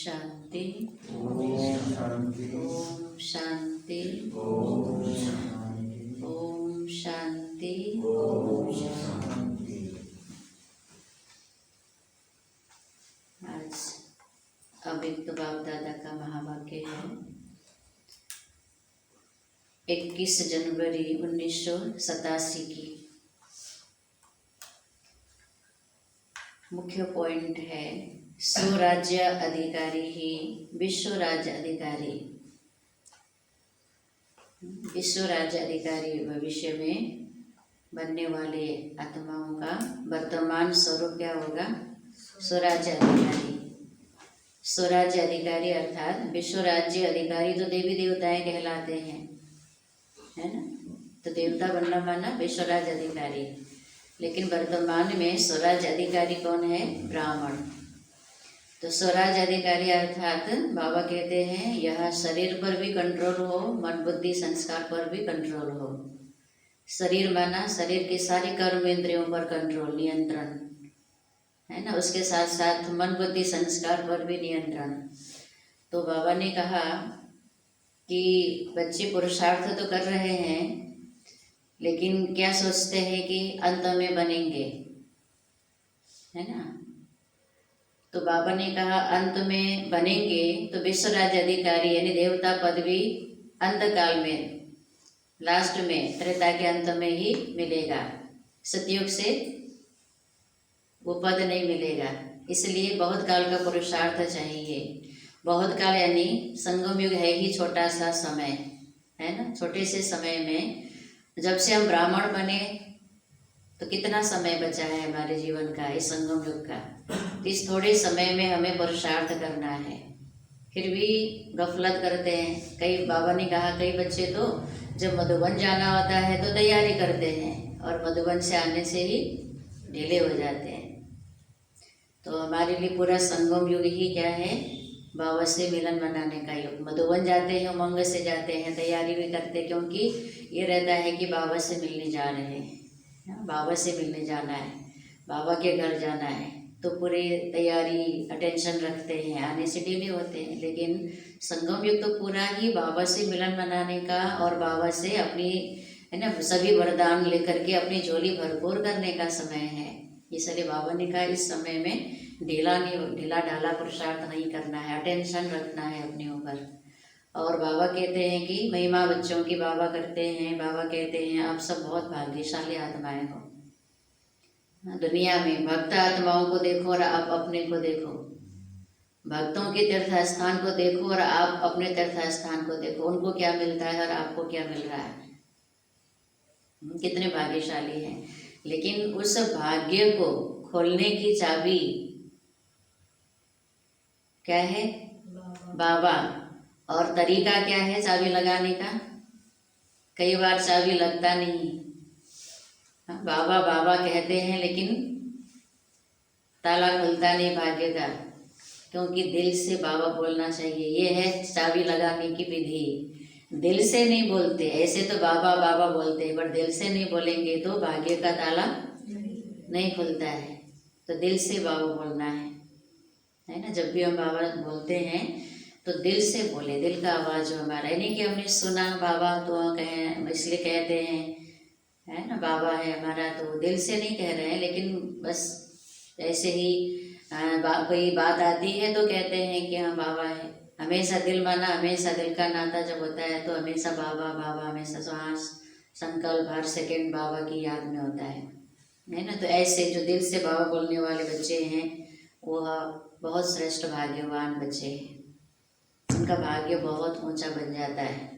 शांति। ओम शांति। ओम शांति। ओम शांति। ओम शांति। ओम शांति। आज अव्यक्त बाप दादा का महावाक्य है 21 जनवरी 1987 की। मुख्य पॉइंट है स्वराज्य अधिकारी ही विश्व राज्य अधिकारी। विश्व राज्य अधिकारी भविष्य में बनने वाले आत्माओं का वर्तमान स्वरूप क्या होगा? स्वराज्य अधिकारी। स्वराज्य अधिकारी अर्थात विश्व राज्य अधिकारी तो देवी देवताएं कहलाते हैं, है ना। तो देवता बनना माना विश्व राज्य अधिकारी। लेकिन वर्तमान में स्वराज्य अधिकारी कौन है? ब्राह्मण। तो स्वराज्य अधिकारी अर्थात बाबा कहते हैं यह शरीर पर भी कंट्रोल हो, मन बुद्धि संस्कार पर भी कंट्रोल हो। शरीर माना शरीर के सारे कर्म इंद्रियों पर कंट्रोल, नियंत्रण, है ना। उसके साथ साथ मन बुद्धि संस्कार पर भी नियंत्रण। तो बाबा ने कहा कि बच्चे पुरुषार्थ तो कर रहे हैं, लेकिन क्या सोचते हैं कि अंत में बनेंगे, है ना। तो बाबा ने कहा अंत में बनेंगे तो विश्व राज्य अधिकारी यानी देवता पद भी अंत काल में, लास्ट में, त्रेता के अंत में ही मिलेगा। सतयुग से वो पद नहीं मिलेगा। इसलिए बहुत काल का पुरुषार्थ चाहिए। बहुत काल यानी संगम युग है ही छोटा सा समय, है ना। छोटे से समय में जब से हम ब्राह्मण बने तो कितना समय बचा है हमारे जीवन का, इस संगम युग का। इस थोड़े समय में हमें पुरुषार्थ करना है, फिर भी गफलत करते हैं। कई बाबा ने कहा कई बच्चे तो जब मधुबन जाना होता है तो तैयारी करते हैं और मधुबन से आने से ही ढीले हो जाते हैं। तो हमारे लिए पूरा संगम युग ही क्या है? बाबा से मिलन मनाने का युग। मधुबन जाते हैं, उमंग से जाते हैं, तैयारी भी करते हैं, क्योंकि ये रहता है कि बाबा से मिलने जा रहे हैं, बाबा से मिलने जाना है, बाबा के घर जाना है। तो पूरी तैयारी अटेंशन रखते हैं, आने से डिले होते हैं। लेकिन संगम युग तो पूरा ही बाबा से मिलन मनाने का और बाबा से अपनी, है ना, सभी वरदान लेकर के अपनी झोली भरपूर करने का समय है। इसलिए बाबा ने कहा इस समय में ढीला ढाला पुरुषार्थ नहीं करना है, अटेंशन रखना है अपने ऊपर। और बाबा कहते हैं कि महिमा बच्चों की बाबा करते हैं। बाबा कहते हैं आप सब बहुत भाग्यशाली आत्माएं हो। दुनिया में भक्त आत्माओं को देखो और आप अपने को देखो। भक्तों के तीर्थ स्थान को देखो और आप अपने तीर्थ स्थान को देखो। उनको क्या मिलता है और आपको क्या मिल रहा है, कितने भाग्यशाली हैं। लेकिन उस भाग्य को खोलने की चाबी क्या है? बाबा। और तरीका क्या है चाबी लगाने का? कई बार चाबी लगता नहीं। बाबा बाबा कहते हैं लेकिन ताला खुलता नहीं भाग्य का, क्योंकि दिल से बाबा बोलना चाहिए। ये है चाबी लगाने की विधि। दिल से नहीं बोलते, ऐसे तो बाबा बाबा बोलते हैं, पर दिल से नहीं बोलेंगे तो भाग्य का ताला नहीं खुलता है। तो दिल से बाबा बोलना है ना। जब भी हम बाबा बोलते हैं तो दिल से बोले, दिल का आवाज़ जो हमारा, नहीं कि हमने सुना बाबा तो कहें इसलिए कहते हैं, है ना, बाबा है हमारा, तो दिल से नहीं कह रहे हैं। लेकिन बस ऐसे ही कोई बात आती है तो कहते हैं कि हाँ बाबा है। हमेशा दिल माना, हमेशा दिल का नाता जब होता है तो हमेशा बाबा बाबा, हमेशा श्वास संकल्प हर सेकेंड बाबा की याद में होता है ना। तो ऐसे जो दिल से बाबा बोलने वाले बच्चे हैं वो बहुत श्रेष्ठ भाग्यवान बच्चे हैं। उनका भाग्य बहुत ऊंचा बन जाता है।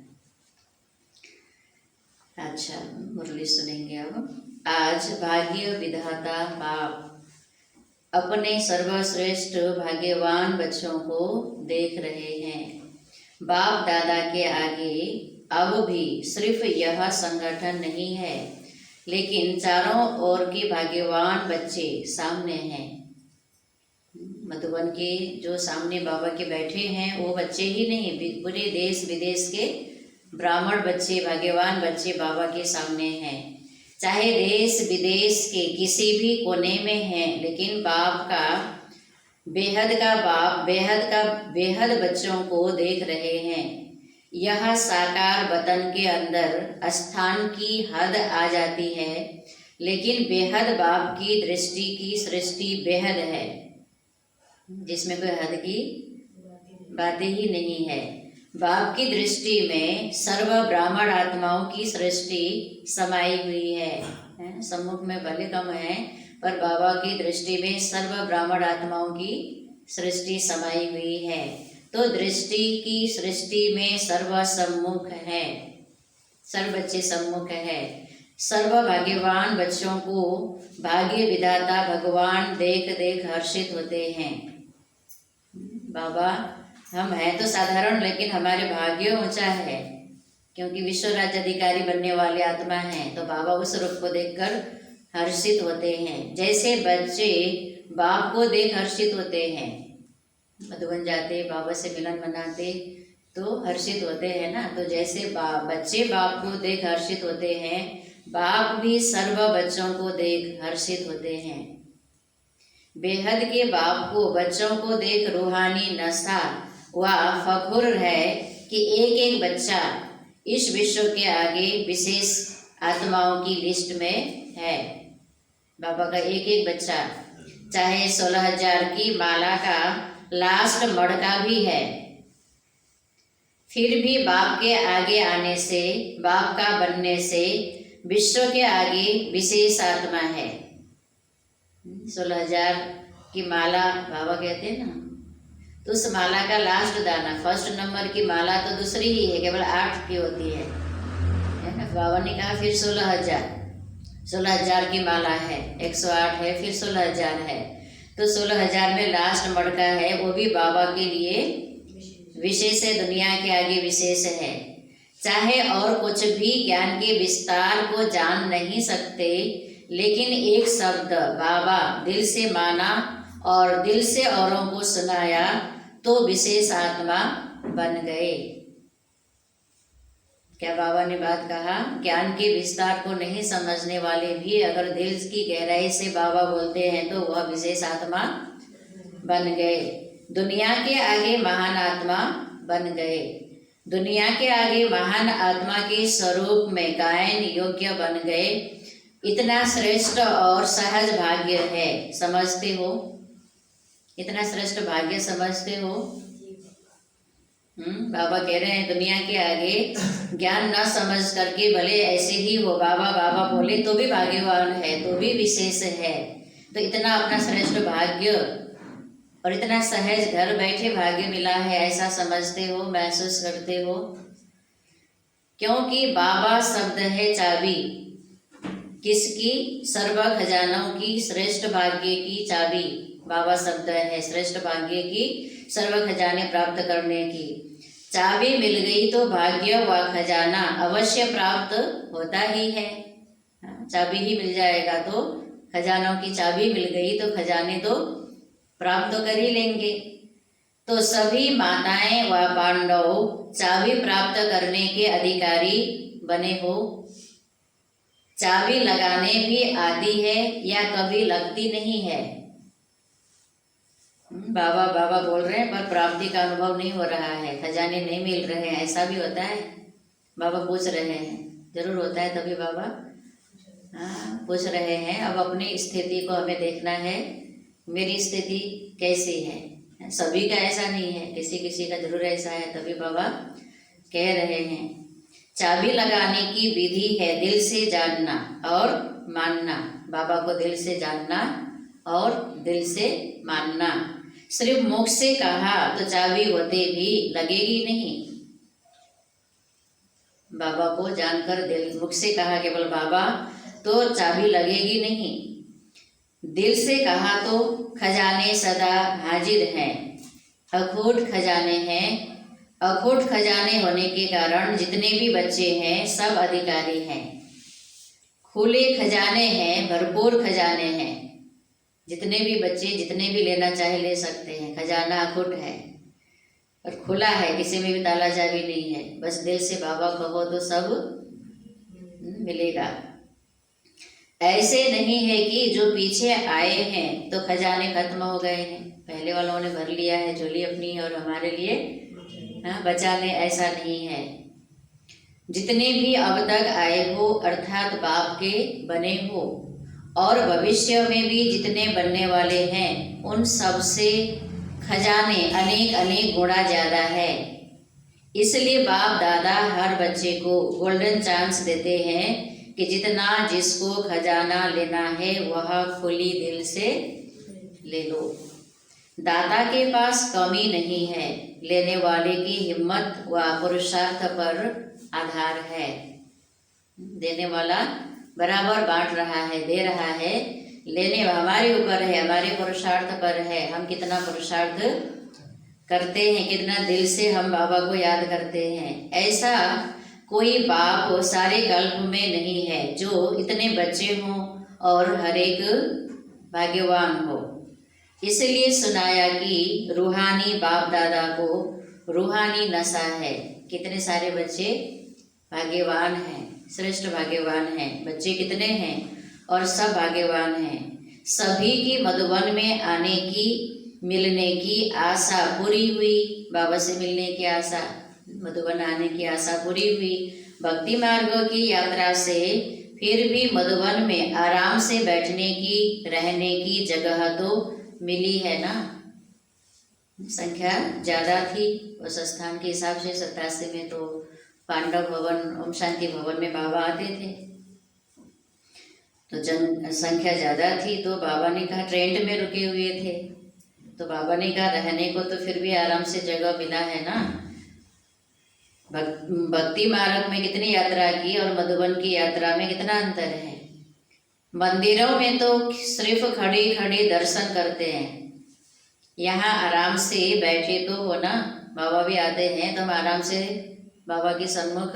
अच्छा, मुरली सुनेंगे अब। आज भाग्य विधाता बाप अपने सर्वश्रेष्ठ भाग्यवान बच्चों को देख रहे हैं। बाप दादा के आगे अब भी सिर्फ यह संगठन नहीं है, लेकिन चारों ओर के भाग्यवान बच्चे सामने हैं। मधुबन के जो सामने बाबा के बैठे हैं वो बच्चे ही नहीं, पूरे देश विदेश के ब्राह्मण बच्चे, भाग्यवान बच्चे बाबा के सामने हैं। चाहे देश विदेश के किसी भी कोने में हैं, लेकिन बाप का बेहद का बाप बेहद बच्चों को देख रहे हैं। यह साकार वतन के अंदर स्थान की हद आ जाती है, लेकिन बेहद बाप की दृष्टि की सृष्टि बेहद है, जिसमें कोई हद की बातें ही नहीं है। बाप की दृष्टि में सर्व ब्राह्मण आत्माओं की सृष्टि समाई हुई है। सम्मुख में भले कम है, पर बाबा की दृष्टि में सर्व ब्राह्मण आत्माओं की सृष्टि समाई हुई है। तो दृष्टि की सृष्टि में सर्व सम्मुख है, सर्व बच्चे सम्मुख है। सर्व भाग्यवान बच्चों को भाग्य विधाता भगवान देख देख हर्षित होते हैं। बाबा हम हैं तो साधारण, लेकिन हमारे भाग्य ऊंचा है, क्योंकि विश्व राज्य अधिकारी बनने वाले आत्मा हैं। तो बाबा उस रूप को देखकर हर्षित होते हैं, जैसे बच्चे बाप को देख हर्षित होते हैं। मधुबन जाते बाबा से मिलन मनाते तो हर्षित होते हैं ना। तो जैसे बच्चे बाप को देख हर्षित होते हैं, बाप भी सर्व बच्चों को देख हर्षित होते हैं। बेहद के बाप को बच्चों को देख रूहानी नशा व फखुर है कि एक एक बच्चा इस विश्व के आगे विशेष आत्माओं की लिस्ट में है। बाबा का एक एक बच्चा, चाहे 16,000 की माला का लास्ट मड़का भी है, फिर भी बाप के आगे आने से, बाप का बनने से विश्व के आगे विशेष आत्मा है। 16,000 की माला बाबा कहते हैं ना, तो उस माला का लास्ट दाना, फर्स्ट नंबर की माला तो दूसरी ही है, केवल 8 की होती है ना। बाबा ने कहा फिर 16,000 की माला है, 108 है, फिर 16,000 है। तो 16,000 में लास्ट मड़का है, वो भी बाबा के लिए विशेष है, दुनिया के आगे विशेष है। चाहे और कुछ भी ज्ञान के विस्तार को जान नहीं सकते, लेकिन एक शब्द बाबा दिल से माना और दिल से औरों को सुनाया तो विशेष आत्मा बन गए। क्या बाबा ने बात कहा? ज्ञान के विस्तार को नहीं समझने वाले भी अगर दिल की गहराई से बाबा बोलते हैं तो वह विशेष आत्मा बन गए। दुनिया के आगे महान आत्मा बन गए। दुनिया के आगे महान आत्मा के स्वरूप में गायन योग्य बन गए। इतना श्रेष्ठ और सहज भाग्य है, समझते हो? इतना श्रेष्ठ भाग्य समझते हो? बाबा कह रहे हैं दुनिया के आगे ज्ञान न समझ करके भले ऐसे ही हो, बाबा बाबा बोले तो भी भाग्यवान है, तो भी विशेष है। तो इतना अपना श्रेष्ठ भाग्य और इतना सहज घर बैठे भाग्य मिला है, ऐसा समझते हो, महसूस करते हो? क्योंकि बाबा शब्द है चाबी, किसकी? सर्व खजानों की, श्रेष्ठ भाग्य की चाबी। बाबा शब्द है श्रेष्ठ भाग्य की, सर्व खजाने प्राप्त करने की। चाबी मिल गई तो भाग्य व खजाना अवश्य प्राप्त होता ही है। चाबी ही मिल जाएगा तो, खजानों की चाबी मिल गई तो खजाने तो प्राप्त तो कर ही लेंगे। तो सभी माताएं व पांडव चाबी प्राप्त करने के अधिकारी बने हो। चाबी लगाने भी आती है या कभी लगती नहीं है? बाबा बाबा बोल रहे हैं पर प्राप्ति का अनुभव नहीं हो रहा है, खजाने नहीं मिल रहे हैं, ऐसा भी होता है? बाबा पूछ रहे हैं, जरूर होता है तभी बाबा पूछ रहे हैं। अब अपनी स्थिति को हमें देखना है, मेरी स्थिति कैसी है। सभी का ऐसा नहीं है, किसी किसी का जरूर ऐसा है, तभी बाबा कह रहे हैं चाबी लगाने की विधि है दिल से जानना और मानना। बाबा को दिल से जानना और दिल से मानना। सिर्फ मुख से कहा तो चाबी होते भी लगेगी नहीं। बाबा को जानकर दिल, मुख से कहा केवल बाबा तो चाबी लगेगी नहीं। दिल से कहा तो खजाने सदा हाजिर हैं, अखूट खजाने हैं। अखूट खजाने होने के कारण जितने भी बच्चे हैं सब अधिकारी हैं। खुले खजाने हैं, भरपूर खजाने हैं। जितने भी बच्चे जितने भी लेना चाहे ले सकते हैं। खजाना अखूट है और खुला है, किसी में भी ताला चाबी नहीं है। बस दिल से बाबा कहो तो सब मिलेगा। ऐसे नहीं है कि जो पीछे आए हैं तो खजाने खत्म हो गए हैं, पहले वालों ने भर लिया है झोली अपनी और हमारे लिए बचा ले, ऐसा नहीं है। जितने भी अब तक आए हो अर्थात बाप के बने हो और भविष्य में भी जितने बनने वाले हैं उन सब से खजाने अनेक अनेक गुणा ज़्यादा है। इसलिए बाप दादा हर बच्चे को गोल्डन चांस देते हैं कि जितना जिसको खजाना लेना है वह खुली दिल से ले लो। दाता के पास कमी नहीं है, लेने वाले की हिम्मत व पुरुषार्थ पर आधार है। देने वाला बराबर बांट रहा है, दे रहा है, लेने हमारे ऊपर है, हमारे पुरुषार्थ पर है। हम कितना पुरुषार्थ करते हैं, कितना दिल से हम बाबा को याद करते हैं। ऐसा कोई बाप सारे कल्प में नहीं है जो इतने बच्चे हों और हर एक भाग्यवान हो। इसलिए सुनाया कि रूहानी बाप दादा को रूहानी नशा है। कितने सारे बच्चे भाग्यवान हैं, श्रेष्ठ भाग्यवान हैं। बच्चे कितने हैं और सब भाग्यवान हैं। सभी की मधुबन में आने की, मिलने की आशा पूरी हुई। बाबा से मिलने की आशा, मधुबन आने की आशा पूरी हुई। भक्ति मार्ग की यात्रा से फिर भी मधुबन में आराम से बैठने की, रहने की जगह तो मिली है ना। संख्या ज़्यादा थी उस स्थान के हिसाब से। 87 में तो पांडव भवन, ओम शांति भवन में बाबा आते थे, तो संख्या ज़्यादा थी। तो बाबा ने कहा, ट्रेंट में रुके हुए थे तो बाबा ने कहा रहने को तो फिर भी आराम से जगह मिला है ना। भक्ति मार्ग में कितनी यात्रा की और मधुबन की यात्रा में कितना अंतर है। मंदिरों में तो सिर्फ खड़े खड़े दर्शन करते हैं, यहाँ आराम से बैठे तो हो ना। बाबा भी आते हैं तो हम आराम से बाबा के सम्मुख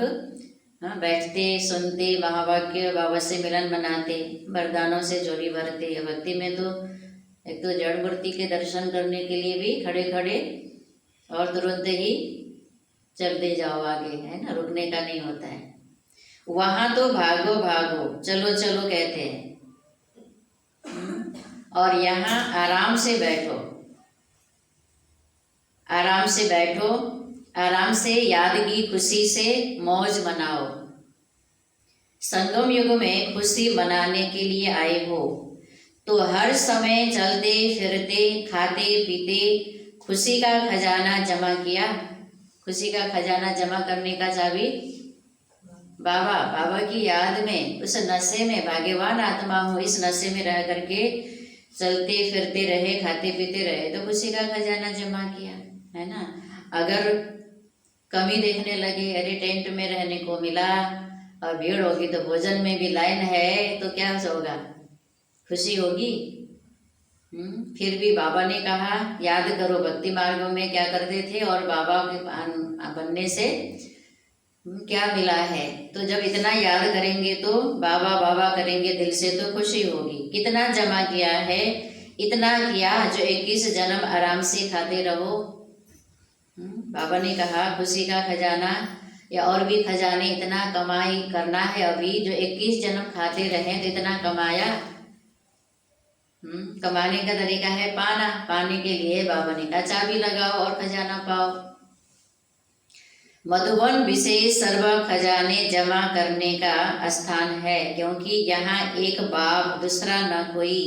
बैठते, सुनते, महावाक्य बाबा से मिलन मनाते, वरदानों से झोली भरते। भक्ति में तो एक तो जड़ मूर्ति के दर्शन करने के लिए भी खड़े खड़े और तुरंत ही चलते जाओ आगे, है ना, रुकने का नहीं होता है। वहाँ तो भागो भागो, चलो चलो कहते हैं, और यहाँ आराम से बैठो, आराम से बैठो, आराम से याद की खुशी से मौज मनाओ। संगम युग में खुशी मनाने के लिए आए हो तो हर समय चलते फिरते, खाते पीते खुशी का खजाना जमा किया। खुशी का खजाना जमा करने का चाबी बाबा, बाबा की याद में, उस नशे में भाग्यवान आत्मा हो, इस नशे में रह करके चलते फिरते रहे, खाते पीते रहे तो खुशी का खजाना जमा किया, है ना। अगर कमी देखने लगे, अरे टेंट में रहने को मिला और भीड़ होगी तो भोजन में भी लाइन है तो क्या होगा, खुशी होगी। फिर भी बाबा ने कहा याद करो भक्ति मार्गों में क्या करते थे और बाबा के बनने से क्या मिला है। तो जब इतना याद करेंगे तो बाबा बाबा करेंगे दिल से तो खुशी होगी। कितना जमा किया है, इतना किया जो 21 जन्म आराम से खाते रहो। बाबा ने कहा खुशी का खजाना या और भी खजाने इतना कमाई करना है अभी, जो 21 जन्म खाते रहे तो इतना कमाया। कमाने का तरीका है पाना, पाने के लिए बाबा ने कहा चाबी लगाओ और खजाना पाओ। मधुबन विशेष सर्व खजाने जमा करने का स्थान है, क्योंकि यहाँ एक बाप दूसरा न कोई,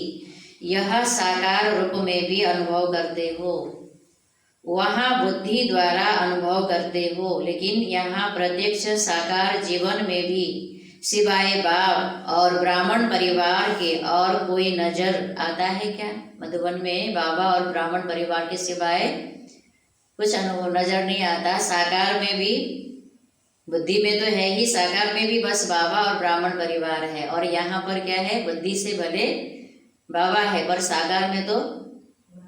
यह साकार रूप में भी अनुभव करते हो, वहाँ बुद्धि द्वारा अनुभव करते हो, लेकिन यहाँ प्रत्यक्ष साकार जीवन में भी सिवाय बाप और ब्राह्मण परिवार के और कोई नजर आता है क्या। मधुबन में बाबा और ब्राह्मण परिवार के सिवाय कुछ अनुभव नजर नहीं आता। साकार में भी, बुद्धि में तो है ही, साकार में भी बस बाबा और ब्राह्मण परिवार है, और यहाँ पर क्या है, बुद्धि से भले बाबा है पर साकार में तो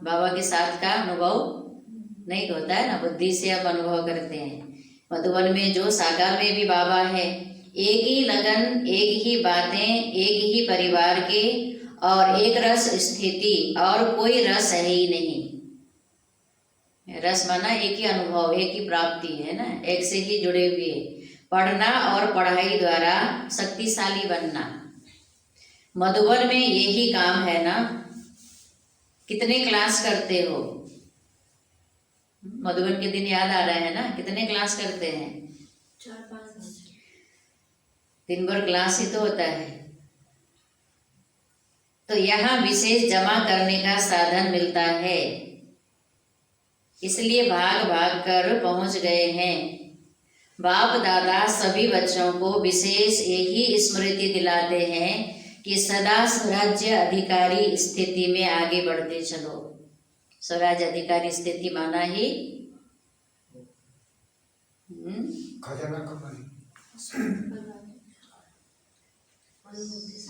बाबा के साथ का अनुभव नहीं होता है ना, बुद्धि से हम अनुभव करते हैं। मधुबन में जो साकार में भी बाबा है, एक ही लगन, एक ही बातें, एक ही परिवार के और एक रस स्थिति, और कोई रस है ही नहीं। रस माना एक ही अनुभव, एक ही प्राप्ति है ना, एक से ही जुड़े हुए। पढ़ना और पढ़ाई द्वारा शक्तिशाली बनना। मधुबन में यही काम है ना। कितने क्लास करते हो? मधुबन के दिन याद आ रहे हैं ना, कितने क्लास करते हैं? 4-5। दिन भर क्लास ही तो होता है। तो यहाँ विशेष जमा करने का साधन मिलता है, इसलिए भाग भाग कर पहुंच गए हैं। बाप दादा सभी बच्चों को विशेष यही स्मृति दिलाते हैं कि सदा स्वराज्य अधिकारी स्थिति में आगे बढ़ते चलो। स्वराज्य अधिकारी स्थिति माना ही खजाना कमाई।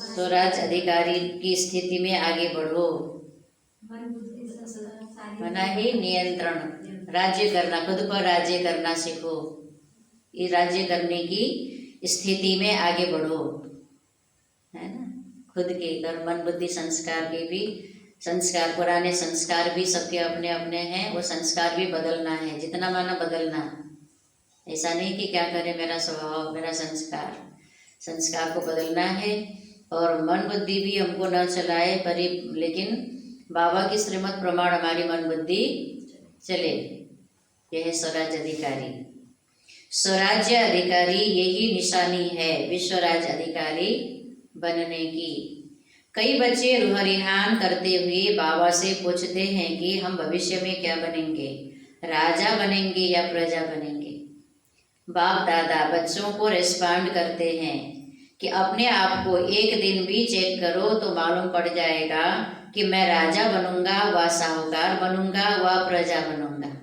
स्वराज्य अधिकारी की स्थिति में आगे बढ़ो। माना ही नियंत्रण, राज्य करना, खुद पर राज्य करना सीखो। ये राज्य करने की स्थिति में आगे बढ़ो, है ना। खुद के कर्म मन बुद्धि संस्कार के भी संस्कार, पुराने संस्कार भी सबके अपने अपने हैं, वो संस्कार भी बदलना है, जितना माना बदलना। ऐसा नहीं कि क्या करे मेरा स्वभाव मेरा संस्कार, संस्कार को बदलना है। और मन बुद्धि भी हमको न चलाए पर, लेकिन बाबा की श्रीमत प्रमाण हमारी मन बुद्धि चले। यह है स्वराज्य अधिकारी। स्वराज्य अधिकारी यही निशानी है विश्व राज्य अधिकारी बनने की। कई बच्चे रुहरिहान करते हुए बाबा से पूछते हैं कि हम भविष्य में क्या बनेंगे, राजा बनेंगे या प्रजा बनेंगे। बाप दादा बच्चों को रिस्पॉन्ड करते हैं कि अपने आप को एक दिन भी चेक करो तो मालूम पड़ जाएगा कि मैं राजा बनूंगा व साहूकार बनूंगा व प्रजा बनूंगा।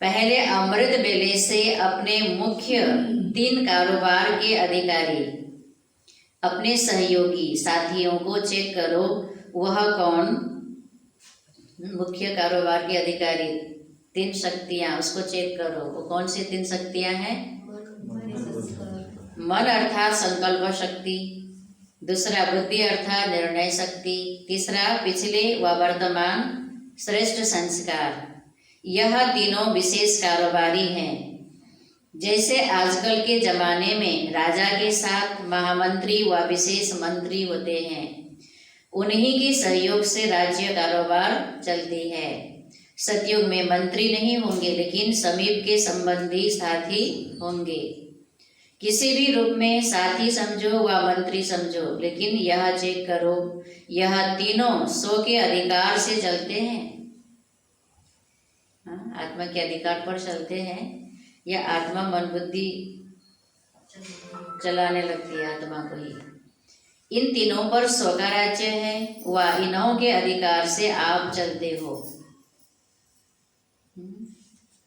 पहले अमृत बेले से अपने मुख्य 3 कारोबार के अधिकारी, अपने सहयोगी साथियों को चेक करो, वह कौन मुख्य कारोबार के अधिकारी, 3 शक्तियां, उसको चेक करो। वो कौन सी 3 शक्तियां हैं? मन अर्थात संकल्प शक्ति, दूसरा बुद्धि अर्थात निर्णय शक्ति, तीसरा पिछले व वर्तमान श्रेष्ठ संस्कार। यह तीनों विशेष कारोबारी हैं। जैसे आजकल के जमाने में राजा के साथ महामंत्री व विशेष मंत्री होते हैं, उन्हीं के सहयोग से राज्य कारोबार चलती है। सतयुग में मंत्री नहीं होंगे लेकिन समीप के संबंधी साथी होंगे। किसी भी रूप में साथी समझो व मंत्री समझो, लेकिन यह चेक करो यह तीनों स्व के अधिकार से चलते हैं, आत्मा के अधिकार पर चलते हैं, या आत्मा मन बुद्धि चलाने लगती है आत्मा को ही। इन तीनों पर स्व का राज्य है व इन्हों के अधिकार से आप चलते हो।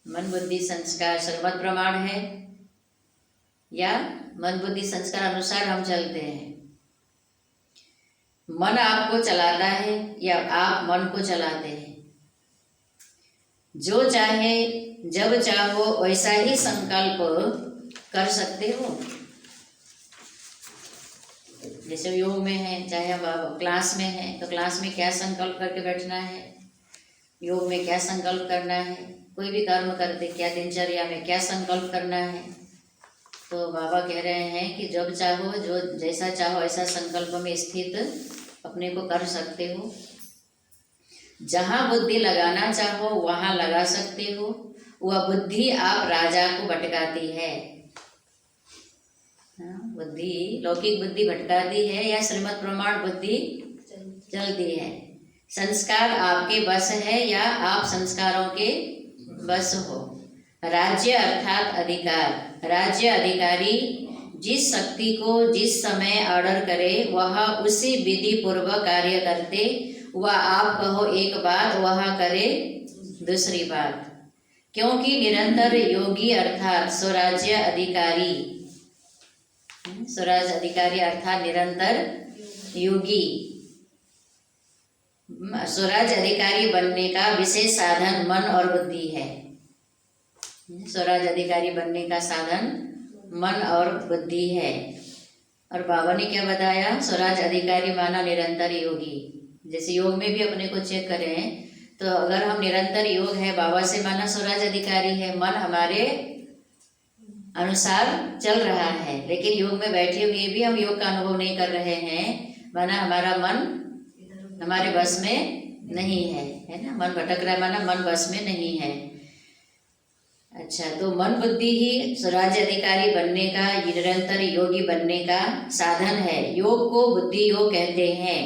मन बुद्धि संस्कार श्रीमत प्रमाण है या मन बुद्धि संस्कार अनुसार हम चलते हैं। मन आपको चलाता है या आप मन को चलाते हैं। जो चाहे जब चाहो वैसा ही संकल्प कर सकते हो। जैसे योग में है, चाहे अब क्लास में है तो क्लास में क्या संकल्प करके बैठना है, योग में क्या संकल्प करना है, कोई भी कर्म करते क्या दिनचर्या में क्या संकल्प करना है। तो बाबा कह रहे हैं कि जब चाहो जो जैसा चाहो ऐसा संकल्प में स्थित अपने को कर सकते हो। जहाँ बुद्धि लगाना चाहो वहाँ लगा सकते हो। वह बुद्धि आप राजा को भटकाती है। बुद्धि लौकिक बुद्धि भटकाती है या श्रीमत प्रमाण बुद्धि चलती है। संस्कार आपके बस है या आप संस्कारों के बस हो। राज्य अर्थात अधिकार। राज्य अधिकारी जिस शक्ति को जिस समय ऑर्डर करे वह उसी विधि पूर्वक कार्य करते। वह आप कहो एक बात वह करे दूसरी बात। क्योंकि निरंतर योगी अर्थात स्वराज्य अधिकारी, स्वराज्य अधिकारी अर्थात निरंतर योगी। स्वराज्य अधिकारी बनने का विशेष साधन मन और बुद्धि है। स्वराज्य अधिकारी बनने का साधन मन और बुद्धि है। और बाबा ने क्या बताया? स्वराज्य अधिकारी माना निरंतर योगी। जैसे योग में भी अपने को चेक करें तो अगर हम निरंतर योग है, बाबा से माना स्वराज्य अधिकारी है। मन हमारे अनुसार चल रहा है, लेकिन योग में बैठे हुए भी हम योग का अनुभव नहीं कर रहे हैं, माना हमारा मन हमारे बस में नहीं है ना, मन भटक रहा है, माना मन बस में नहीं है। अच्छा, तो मन बुद्धि ही स्वराज्य अधिकारी बनने का, निरंतर योगी बनने का साधन है। योग को बुद्धि योग कहते हैं।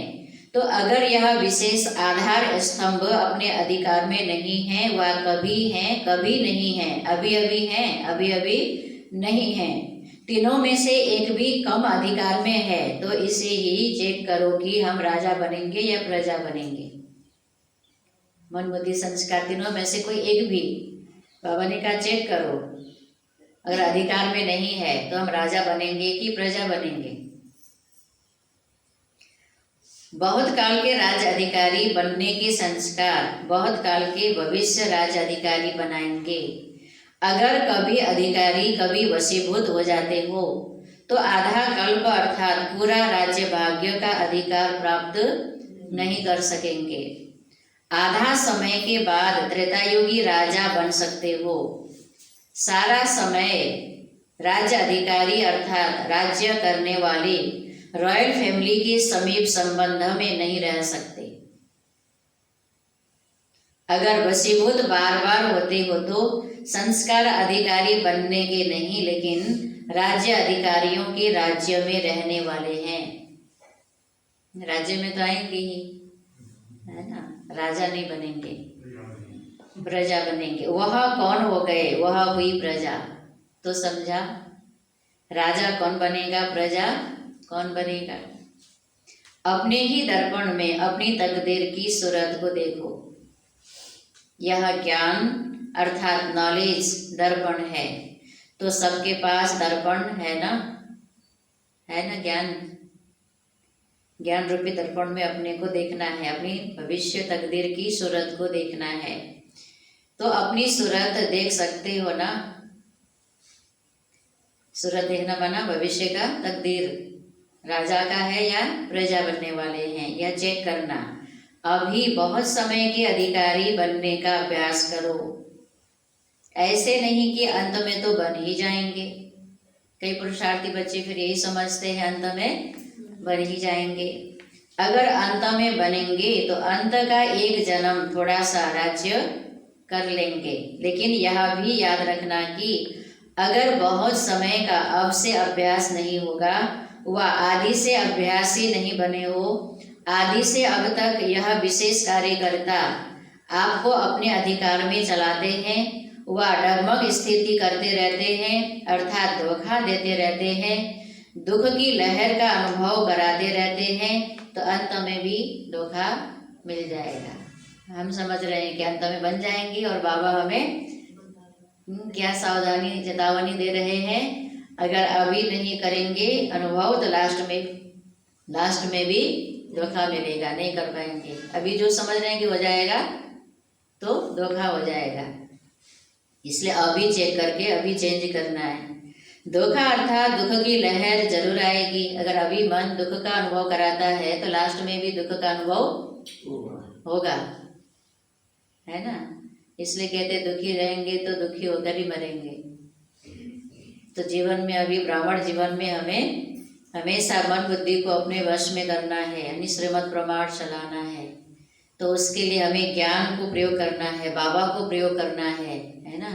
तो अगर यह विशेष आधार स्तंभ अपने अधिकार में नहीं है, वह कभी है कभी नहीं है, अभी अभी है अभी अभी नहीं है, तीनों में से एक भी कम अधिकार में है, तो इसे ही चेक करो कि हम राजा बनेंगे या प्रजा बनेंगे। मन बुद्धि संस्कार तीनों में से कोई एक भी बाबा ने कहा चेक करो, अगर अधिकार में नहीं है तो हम राजा बनेंगे कि प्रजा बनेंगे। बहुत काल के राज अधिकारी बनने के संस्कार बहुत काल के भविष्य राज अधिकारी बनाएंगे। अगर कभी अधिकारी कभी वशीभूत हो जाते हो तो आधा कल्प अर्थात पूरा राज्य भाग्य का अधिकार प्राप्त नहीं कर सकेंगे। आधा समय के बाद त्रेतायुगी राजा बन सकते हो। सारा समय राज्य अधिकारी अर्थात राज्य करने वाले रॉयल फैमिली के समीप संबंध में नहीं रह सकते। अगर वशीभूत बार बार होते हो तो संस्कार अधिकारी बनने के नहीं, लेकिन राज्य अधिकारियों के राज्य में रहने वाले हैं। राज्य में तो आएंगे ही, है ना, राजा नहीं बनेंगे, प्रजा बनेंगे। वह कौन हो गए, वह हुई प्रजा। तो समझा, राजा कौन बनेगा, प्रजा कौन बनेगा। अपने ही दर्पण में अपनी तकदीर की सूरत को देखो। यह ज्ञान अर्थात नॉलेज दर्पण है। तो सबके पास दर्पण है ना, है ना। ज्ञान रूपी दर्पण में अपने को देखना है, अपनी भविष्य तकदीर की सूरत को देखना है। तो अपनी सूरत देख सकते हो ना। सूरत देखना माना भविष्य का तकदीर राजा का है या प्रजा बनने वाले हैं, यह चेक करना। अभी बहुत समय के अधिकारी बनने का अभ्यास करो। ऐसे नहीं कि अंत में तो बन ही जाएंगे। कई पुरुषार्थी बच्चे फिर यही समझते हैं अंत में बन ही जाएंगे। अगर अंत में बनेंगे तो अंत का एक जन्म थोड़ा सा राज्य कर लेंगे, लेकिन यह भी याद रखना कि अगर बहुत समय का अब से अभ्यास नहीं होगा, वह आदि से अभ्यासी नहीं बने हो, आदि से अब तक यह विशेष कार्यकर्ता आपको अपने अधिकार में चलाते हैं, वह डगमग स्थिति करते रहते हैं अर्थात धोखा देते रहते हैं, दुख की लहर का अनुभव कराते रहते हैं, तो अंत में भी धोखा मिल जाएगा। हम समझ रहे हैं कि अंत में बन जाएंगे और बाबा हमें क्या सावधानी चेतावनी दे रहे हैं, अगर अभी नहीं करेंगे अनुभव तो लास्ट में भी धोखा मिलेगा, नहीं कर पाएंगे। अभी जो समझ रहे हैं कि हो जाएगा तो धोखा हो जाएगा, इसलिए अभी चेक करके अभी चेंज करना है। धोखा अर्थात दुख की लहर जरूर आएगी। अगर अभी मन दुख का अनुभव कराता है तो लास्ट में भी दुख का अनुभव होगा, है ना। इसलिए कहते दुखी रहेंगे तो दुखी होकर ही मरेंगे। तो जीवन में अभी ब्राह्मण जीवन में हमें हमेशा मन बुद्धि को अपने वश में करना है, यानी श्रीमद् प्रमाण चलाना है। तो उसके लिए हमें ज्ञान को प्रयोग करना है, बाबा को प्रयोग करना है ना।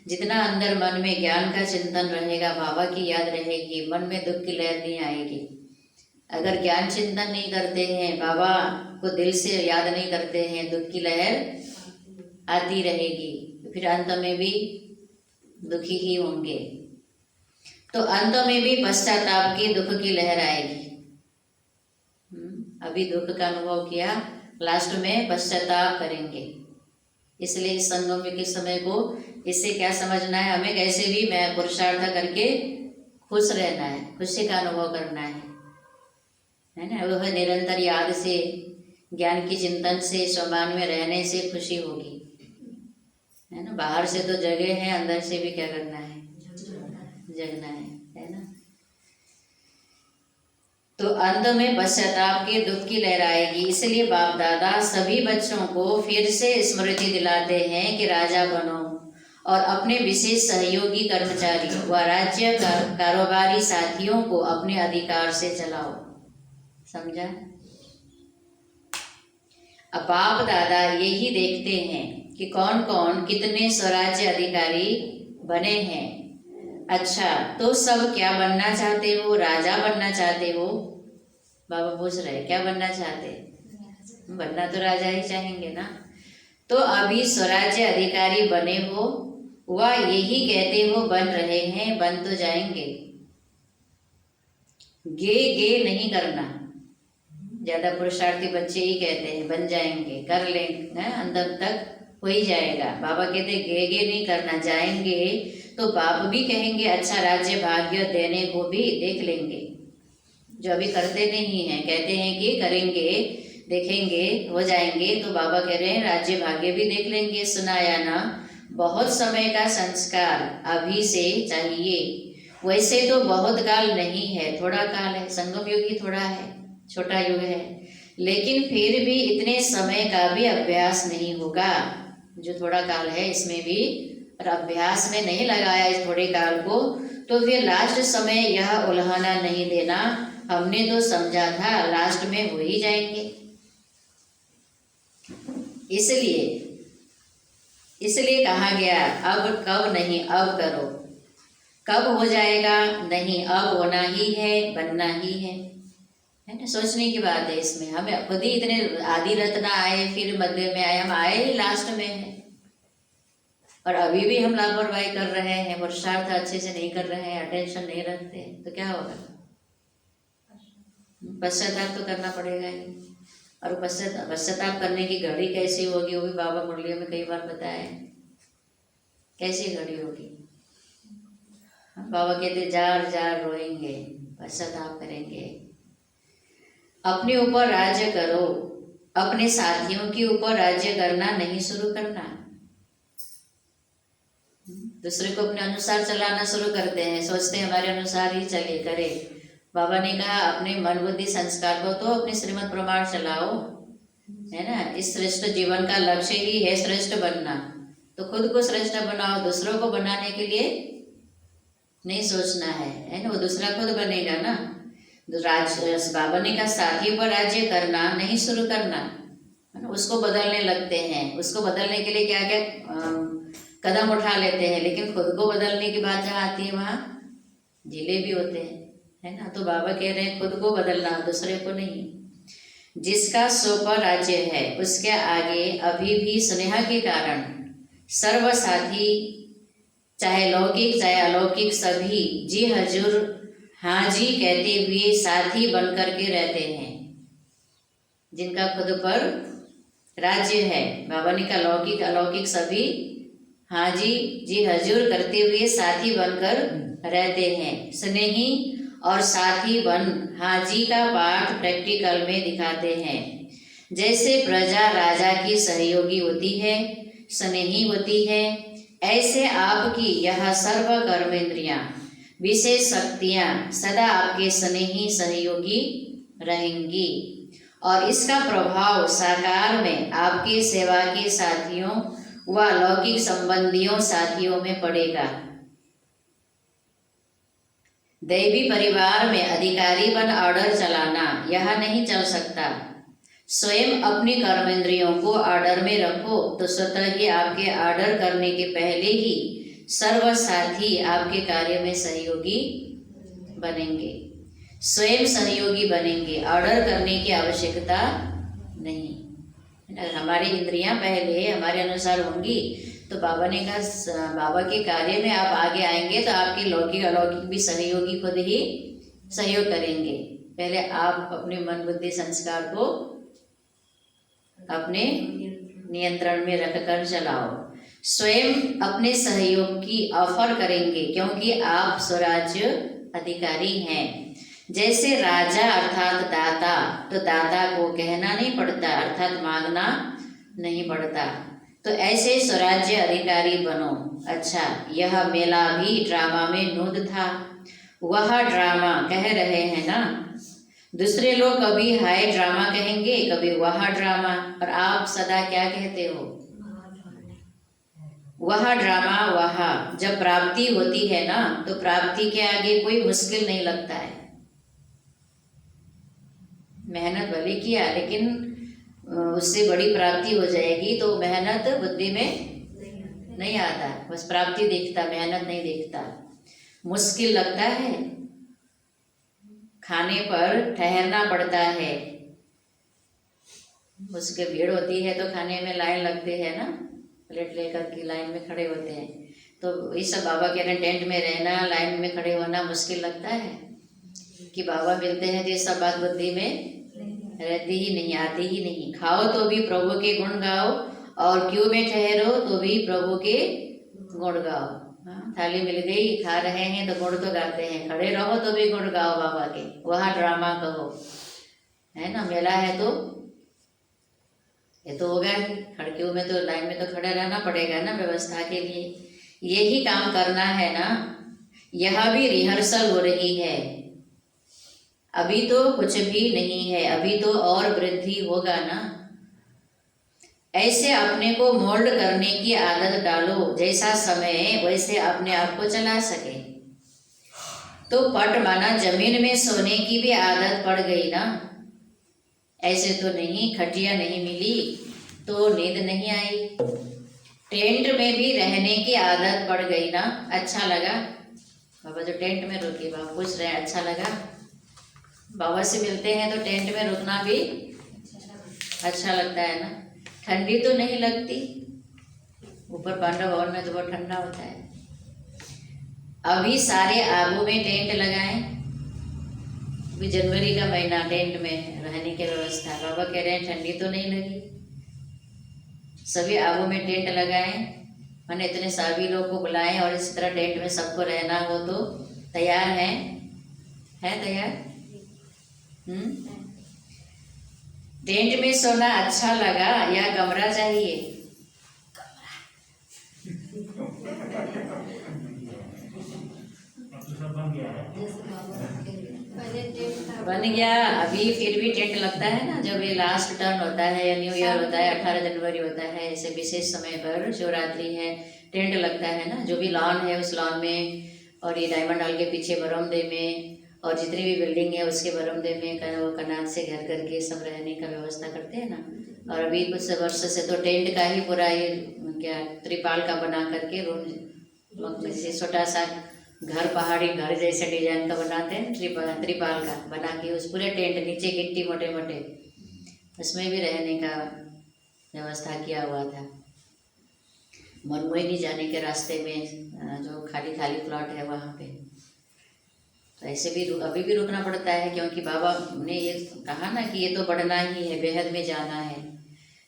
जितना अंदर मन में ज्ञान का चिंतन रहेगा, बाबा की याद रहेगी, मन में दुख की लहर नहीं आएगी। अगर ज्ञान चिंतन नहीं करते हैं, बाबा को दिल से याद नहीं करते हैं, दुख की लहर आती रहेगी, फिर अंत में भी दुखी ही होंगे। तो अंत में भी पश्चाताप की दुख की लहर आएगी। अभी दुख का अनुभव किया, लास्ट में पश्चाताप करेंगे। इसलिए इस संगम के समय को इससे क्या समझना है, हमें कैसे भी मैं पुरुषार्थ करके खुश रहना है, खुशी का अनुभव करना है ना। वह निरंतर याद से, ज्ञान की चिंतन से, सम्मान में रहने से खुशी होगी, है ना। बाहर से तो जगह है, अंदर से भी क्या करना है, जगना है ना। तो अंत में पश्चाताप के दुख की लहर आएगी। इसलिए बाप दादा सभी बच्चों को फिर से स्मृति दिलाते हैं कि राजा बनो और अपने विशेष सहयोगी कर्मचारी व राज्य कारोबारी साथियों को अपने अधिकार से चलाओ। समझा? अब बाप दादा यही देखते हैं कि कौन कौन कितने स्वराज्य अधिकारी बने हैं। अच्छा, तो सब क्या बनना चाहते हो? राजा बनना चाहते हो? बाबा पूछ रहे क्या बनना चाहते? बनना तो राजा ही चाहेंगे ना। तो अभी स्वराज्य अधिकारी बने हो, वह यही कहते हो बन रहे हैं, बन तो जाएंगे। गे नहीं करना। ज्यादा पुरुषार्थी बच्चे ही कहते हैं बन जाएंगे, कर लेंगे, अंदर तक हो ही जाएगा। बाबा कहते गे नहीं करना, जाएंगे तो बाप भी कहेंगे अच्छा राज्य भाग्य देने को भी देख लेंगे। जो अभी करते नहीं हैं, कहते हैं कि करेंगे, देखेंगे, हो जाएंगे, तो बाबा कह रहे हैं राज्य भाग्य भी देख लेंगे। सुनाया ना, बहुत समय का संस्कार अभी से चाहिए। वैसे तो बहुत काल नहीं है, थोड़ा काल है। संगम युग ही थोड़ा है, छोटा युग है, लेकिन फिर भी इतने समय का भी अभ्यास नहीं होगा। जो थोड़ा काल है इसमें भी अभ्यास में नहीं लगाया इस थोड़े काल को, तो फिर लास्ट समय यह उल्हाना नहीं देना। हमने तो समझा था लास्ट में हो ही जाएंगे। इसलिए कहा गया अब कब नहीं, अब करो। कब हो जाएगा नहीं, अब होना ही है, बनना ही है ना। सोचने की बात है इसमें। हमें खुद ही इतने आदि रत्न आए, फिर मध्य में आए, हम आए ही लास्ट में है, और अभी भी हम लापरवाही कर रहे हैं, पुरुषार्थ अच्छे से नहीं कर रहे हैं, अटेंशन नहीं रखते, तो क्या होगा? पश्चाताप तो करना पड़ेगा ही। और पश्चाताप करने की घड़ी कैसी होगी, वो भी बाबा मुरलियों में कई बार बताया। कैसी घड़ी होगी? बाबा कहते जार जार रोएंगे, पश्चाताप करेंगे। अपने ऊपर राज्य करो, अपने साथियों के ऊपर राज्य करना नहीं शुरू करना। दूसरे को अपने अनुसार चलाना शुरू करते हैं, सोचते हैं हमारे अनुसार ही चले करे। बाबा ने कहा अपने मन बुद्धि संस्कार को तो अपने श्रीमत प्रमाण चलाओ, है ना। इस श्रेष्ठ जीवन का लक्ष्य ही है श्रेष्ठ बनना, तो खुद को श्रेष्ठ बनाओ। दूसरों को बनाने के लिए नहीं सोचना है ना। वो दूसरा खुद बनेगा ना। बाबा ने कहा साथी पर राज्य करना नहीं शुरू करना, है ना। उसको बदलने लगते हैं। उसको बदलने के लिए क्या क्या कदम उठा लेते हैं, लेकिन खुद को बदलने की बात जहाँ आती है वहाँ ढीले भी होते हैं, है ना। तो बाबा कह रहे हैं खुद को बदलना, दूसरे को नहीं। जिसका सो पर राज्य है उसके आगे अभी भी स्नेह के कारण सर्व साथी, चाहे लौकिक चाहे अलौकिक, सभी जी हजूर हाँ जी कहते हुए साथी बन करके रहते हैं। जिनका खुद पर राज्य है, बाबा ने कहा लौकिक अलौकिक सभी हाँ जी हजूर करते हुए साथी बनकर रहते हैं। स्नेही और साथी बन हाँ जी का पाठ प्रैक्टिकल में दिखाते हैं। जैसे प्रजा राजा की सहयोगी होती है, स्नेही होती है, ऐसे आपकी यह सर्व कर्मेंद्रियां विशेष शक्तियां सदा आपके स्नेही सहयोगी रहेंगी, और इसका प्रभाव साकार में आपके सेवा के साथियों व लौकिक संबंधियों साथियों में पड़ेगा। दैवी परिवार में अधिकारी बन ऑर्डर चलाना यह नहीं चल सकता। स्वयं अपनी कर्मेंद्रियों को ऑर्डर में रखो तो स्वतः ही आपके ऑर्डर करने के पहले ही सर्व साथी आपके कार्य में सहयोगी बनेंगे, स्वयं सहयोगी बनेंगे। ऑर्डर करने की आवश्यकता नहीं। हमारी इंद्रियां पहले हमारे अनुसार होंगी, तो बाबा ने कहा बाबा के कार्य में आप आगे आएंगे तो आपके लौकिक अलौकिक भी सहयोगी खुद ही सहयोग करेंगे। पहले आप अपने मन बुद्धि संस्कार को अपने नियंत्रण में रखकर चलाओ। स्वयं अपने सहयोग की ऑफर करेंगे, क्योंकि आप स्वराज्य अधिकारी हैं। जैसे राजा अर्थात दाता, तो दाता को कहना नहीं पड़ता अर्थात मांगना नहीं पड़ता, तो ऐसे स्वराज्य अधिकारी बनो। अच्छा, यह मेला भी ड्रामा में नूद था। वह ड्रामा कह रहे हैं ना, दूसरे लोग कभी हाय ड्रामा कहेंगे, कभी वह ड्रामा, और आप सदा क्या कहते हो? वह ड्रामा वहाँ जब प्राप्ति होती है ना, तो प्राप्ति के आगे कोई मुश्किल नहीं लगता है। मेहनत भले किया लेकिन उससे बड़ी प्राप्ति हो जाएगी, तो मेहनत बुद्धि में नहीं आता, बस प्राप्ति देखता, मेहनत नहीं देखता। मुश्किल लगता है, खाने पर ठहरना पड़ता है, उसके भीड़ होती है तो खाने में लाइन लगती है ना, प्लेट लेकर के लाइन में खड़े होते हैं। तो ये सब बाबा कह रहे हैं, टेंट में रहना, लाइन में खड़े होना मुश्किल लगता है कि बाबा मिलते हैं, तो ये सब बात बुद्धि में रहती ही नहीं, आती ही नहीं। खाओ तो भी प्रभु के गुण गाओ, और क्यों में ठहरो तो भी प्रभु के गुण गाओ। हाँ, थाली मिल गई, खा रहे हैं तो गुण तो गाते हैं, खड़े रहो तो भी गुण गाओ बाबा के, वहाँ ड्रामा कहो, है ना। मेला है तो ये तो होगा ही, खिड़कियों में तो लाइन में तो खड़े रहना पड़ेगा ना व्यवस्था के लिए। यही काम करना है ना। यह भी रिहर्सल हो रही है, अभी तो कुछ भी नहीं है, अभी तो और वृद्धि होगा ना। ऐसे अपने को मोल्ड करने की आदत डालो, जैसा समय वैसे अपने आप को चला सके। तो पट माना जमीन में सोने की भी आदत पड़ गई ना। ऐसे तो नहीं, खटिया नहीं मिली तो नींद नहीं आई। टेंट में भी रहने की आदत पड़ गई ना। अच्छा लगा बाबा जो टेंट में रुके, बाबा पूछ रहे हैं अच्छा लगा। बाबा से मिलते हैं तो टेंट में रुकना भी अच्छा लगता है ना। ठंडी तो नहीं लगती, ऊपर पांडव भवन में तो बहुत ठंडा होता है। अभी सारे आबू में टेंट लगाएं, अभी जनवरी का महीना, टेंट में रहने की व्यवस्था। बाबा कह रहे हैं ठंडी तो नहीं लगी, सभी आबू में टेंट लगाएं, मैंने इतने सभी लोग को बुलाएं और इस तरह टेंट में सबको रहना हो तो तैयार है तैयार। टेंट में सोना अच्छा लगा या कमरा चाहिए? बन गया। अभी फिर भी टेंट लगता है ना, जब ये लास्ट टर्न होता है या न्यू ईयर होता है, 18 जनवरी होता है, ऐसे विशेष समय पर शिवरात्रि है, टेंट लगता है ना। जो भी लॉन है उस लॉन में, और ये डायमंड हॉल के पीछे बरमदे में, और जितनी भी बिल्डिंग है उसके बरमदे में वो कनात से घर करके सब रहने का व्यवस्था करते हैं ना। और अभी कुछ वर्ष से तो टेंट का ही पूरा ये क्या त्रिपाल का बना करके रूम, जैसे छोटा सा घर, पहाड़ी घर जैसे डिजाइन का बनाते हैं, त्रिपाल का बना के उस पूरे टेंट, नीचे गिट्टी मोटे मोटे, उसमें भी रहने का व्यवस्था किया हुआ था। मनमोहिनी जाने के रास्ते में जो खाली खाली प्लॉट है वहाँ पे, तो ऐसे भी अभी भी रुकना पड़ता है, क्योंकि बाबा ने ये कहा ना कि ये तो बढ़ना ही है, बेहद में जाना है।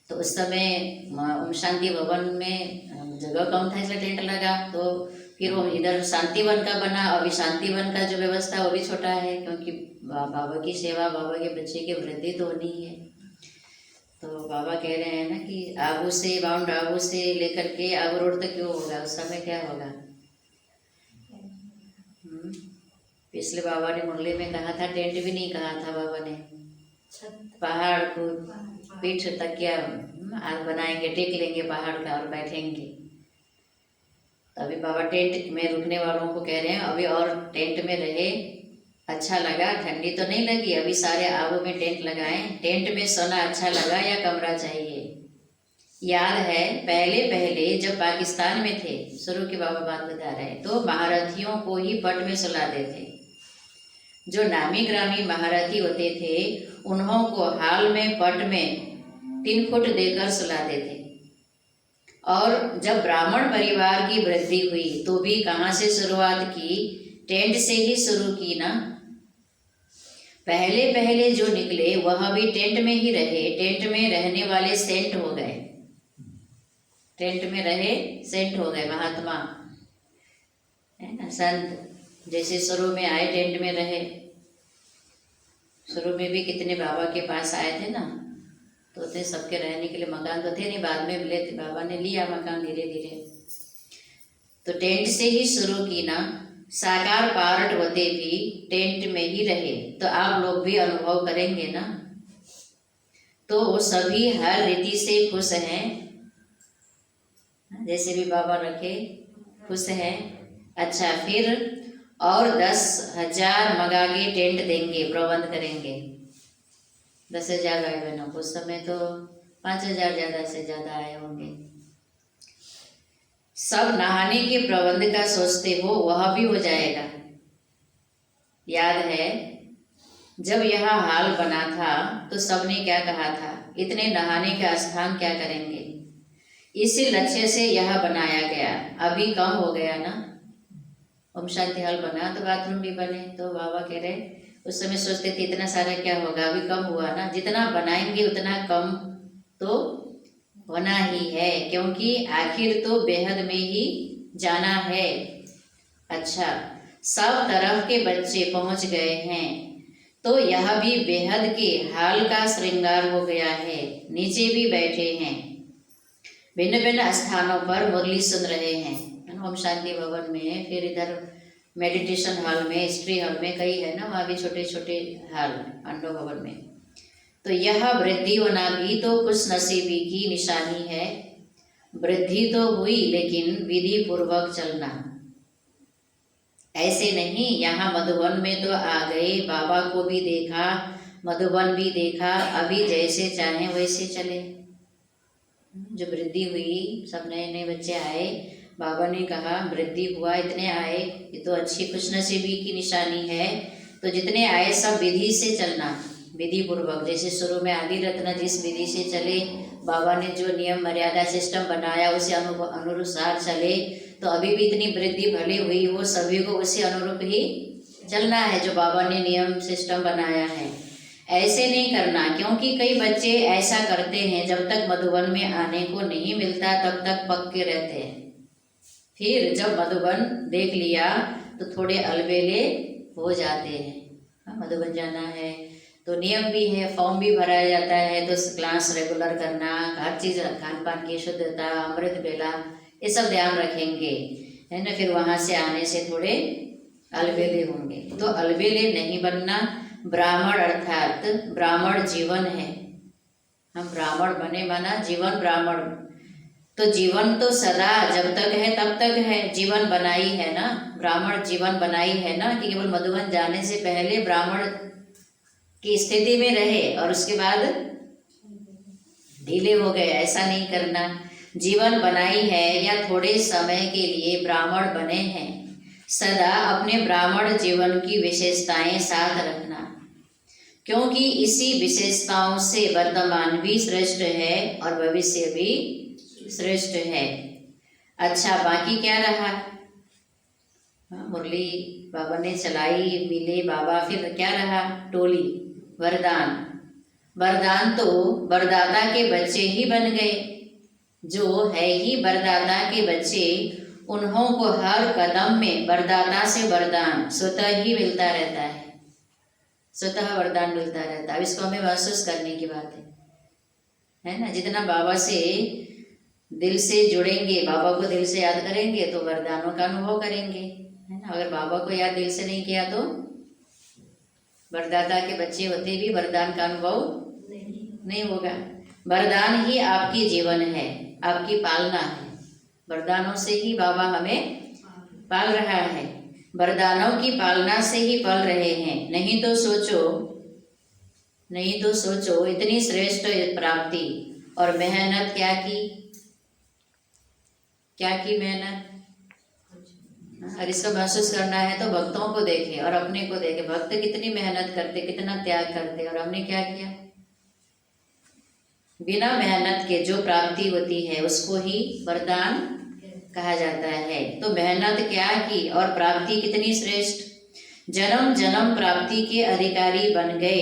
तो उस समय ओम शांति भवन में जगह कम था इसलिए टेंट लगा, तो फिर वो इधर शांतिवन का बना। अभी शांतिवन का जो व्यवस्था वो भी छोटा है, क्योंकि बाबा की सेवा, बाबा के बच्चे की वृद्धि तो होनी ही है। तो बाबा कह रहे हैं ना कि आबू से, माउंट आबू से लेकर के आबू रोड तक क्यों होगा, उस समय क्या होगा। पिछले बाबा ने मुरली में कहा था, टेंट भी नहीं कहा था बाबा ने, पहाड़ को पीठ तकिया बनाएंगे, टेक लेंगे पहाड़ का और बैठेंगे। तो अभी बाबा टेंट में रुकने वालों को कह रहे हैं अभी और टेंट में रहे, अच्छा लगा, ठंडी तो नहीं लगी, अभी सारे आबू में टेंट लगाएं। टेंट में सोना अच्छा लगा या कमरा चाहिए? याद है पहले पहले जब पाकिस्तान में थे, शुरू के बाबा बात बता रहे हैं, तो महारथियों को ही पट में सुलाते थे। जो नामी ग्रामी महारथी होते थे उन्हों को हाल में पट में 3 फुट देकर सुलाते थे। और जब ब्राह्मण परिवार की वृद्धि हुई तो भी कहाँ से शुरुआत की? टेंट से ही शुरू की ना। पहले पहले जो निकले वह भी टेंट में ही रहे, टेंट में रहने वाले सेंट हो गए, टेंट में रहे सेंट हो गए, महात्मा है ना, संत। जैसे शुरू में आए टेंट में रहे, शुरू में भी कितने बाबा के पास आए थे ना, तो थे सबके रहने के लिए मकान तो थे नहीं, बाद में मिले थे, बाबा ने लिया मकान धीरे धीरे। तो टेंट से ही शुरू की ना। साकार पार्ट होते भी टेंट में ही रहे, तो आप लोग भी अनुभव करेंगे ना। तो वो सभी हर रीति से खुश हैं, जैसे भी बाबा रखे, खुश हैं। अच्छा, फिर और 10,000 मंगा के टेंट देंगे, प्रबंध करेंगे। 10,000 भाई बहनों को, उस समय तो 5,000 ज़्यादा से ज़्यादा आए होंगे। सब नहाने के प्रबंध का सोचते हो, वह भी हो जाएगा। याद है जब यह हाल बना था तो सबने क्या कहा था, इतने नहाने का स्थान क्या करेंगे। इसी लक्ष्य से यह बनाया गया। अभी कम हो गया ना, ओम शांति हॉल बना तो बाथरूम भी बने, तो बाबा कह रहे उस समय सोचते थे इतना सारा क्या होगा, अभी कम हुआ ना, जितना बनाएंगे उतना कम तो होना ही है, क्योंकि आखिर तो बेहद में ही जाना है। अच्छा, सब तरफ के बच्चे पहुंच गए हैं, तो यह भी बेहद के हाल का श्रृंगार हो गया है। नीचे भी बैठे हैं, भिन्न भिन्न स्थानों पर मुरली सुन रहे हैं। ओम शांति भवन में, फिर इधर मेडिटेशन हॉल में, हिस्ट्री हॉल में, कई है ना, वहाँ भी छोटे छोटे हॉल, पांडव भवन में। तो यह वृद्धि होना भी तो खुश नसीबी की निशानी है। वृद्धि तो हुई, लेकिन विधि पूर्वक चलना। ऐसे नहीं, यहाँ मधुबन में तो आ गए, बाबा को भी देखा, मधुबन भी देखा, अभी जैसे चाहें वैसे चले। जो वृद्धि हुई, सब नए नए बच्चे आए, बाबा ने कहा वृद्धि हुआ, इतने आए, ये तो अच्छी खुशनसीबी की निशानी है। तो जितने आए सब विधि से चलना, विधि पूर्वक। जैसे शुरू में आदि रत्न जिस विधि से चले, बाबा ने जो नियम मर्यादा सिस्टम बनाया उसे अनुसार चले, तो अभी भी इतनी वृद्धि भले हुई हो, सभी को उसी अनुरूप ही चलना है जो बाबा ने नियम सिस्टम बनाया है। ऐसे नहीं करना, क्योंकि कई बच्चे ऐसा करते हैं, जब तक मधुबन में आने को नहीं मिलता तब तक पक्के रहते हैं। फिर जब मधुबन देख लिया तो थोड़े अलबेले हो जाते हैं। मधुबन जाना है तो नियम भी है, फॉर्म भी भराया जाता है, तो क्लास रेगुलर करना, हर चीज़, खान पान की शुद्धता, अमृत बेला, ये सब ध्यान रखेंगे, है ना। फिर वहाँ से आने से थोड़े अलबेले होंगे, तो अलबेले नहीं बनना। ब्राह्मण अर्थात ब्राह्मण जीवन है, हम ब्राह्मण बने माना जीवन ब्राह्मण। तो जीवन तो सदा जब तक है तब तक है, जीवन बनाई है ना, ब्राह्मण जीवन बनाई है ना, कि केवल मधुबन जाने से पहले ब्राह्मण की स्थिति में रहे और उसके बाद ढीले हो गए, ऐसा नहीं करना। जीवन बनाई है या थोड़े समय के लिए ब्राह्मण बने हैं, सदा अपने ब्राह्मण जीवन की विशेषताएं साथ रखना, क्योंकि इसी विशेषताओं से वर्तमान भी श्रेष्ठ है और भविष्य भी श्रेष्ठ है। अच्छा, बाकी क्या रहा, मुरली बाबा ने चलाई, मिले बाबा, फिर क्या रहा, टोली, वरदान। वरदान तो वरदाता के बच्चे ही बन गए, जो है ही वरदाता के बच्चे, उन्हों को हर कदम में वरदाता से वरदान स्वतः ही मिलता रहता है, स्वतः वरदान मिलता रहता है। अब इसको हमें महसूस करने की बात है ना। जितना बाबा से दिल से जुड़ेंगे, बाबा को दिल से याद करेंगे, तो वरदानों का अनुभव करेंगे, है ना। अगर बाबा को याद दिल से नहीं किया तो वरदाता के बच्चे होते भी वरदान का अनुभव नहीं होगा। वरदान ही आपकी जीवन है, आपकी पालना है। वरदानों से ही बाबा हमें पाल रहा है, वरदानों की पालना से ही पल रहे हैं। नहीं तो सोचो इतनी श्रेष्ठ प्राप्ति और मेहनत क्या की मेहनत। और इसको महसूस करना है तो भक्तों को देखे और अपने को देखे, भक्त कितनी मेहनत करते, कितना त्याग करते, और हमने क्या किया। बिना मेहनत के जो प्राप्ति होती है उसको ही वरदान कहा जाता है। तो मेहनत क्या की और प्राप्ति कितनी श्रेष्ठ, जन्म जन्म प्राप्ति के अधिकारी बन गए,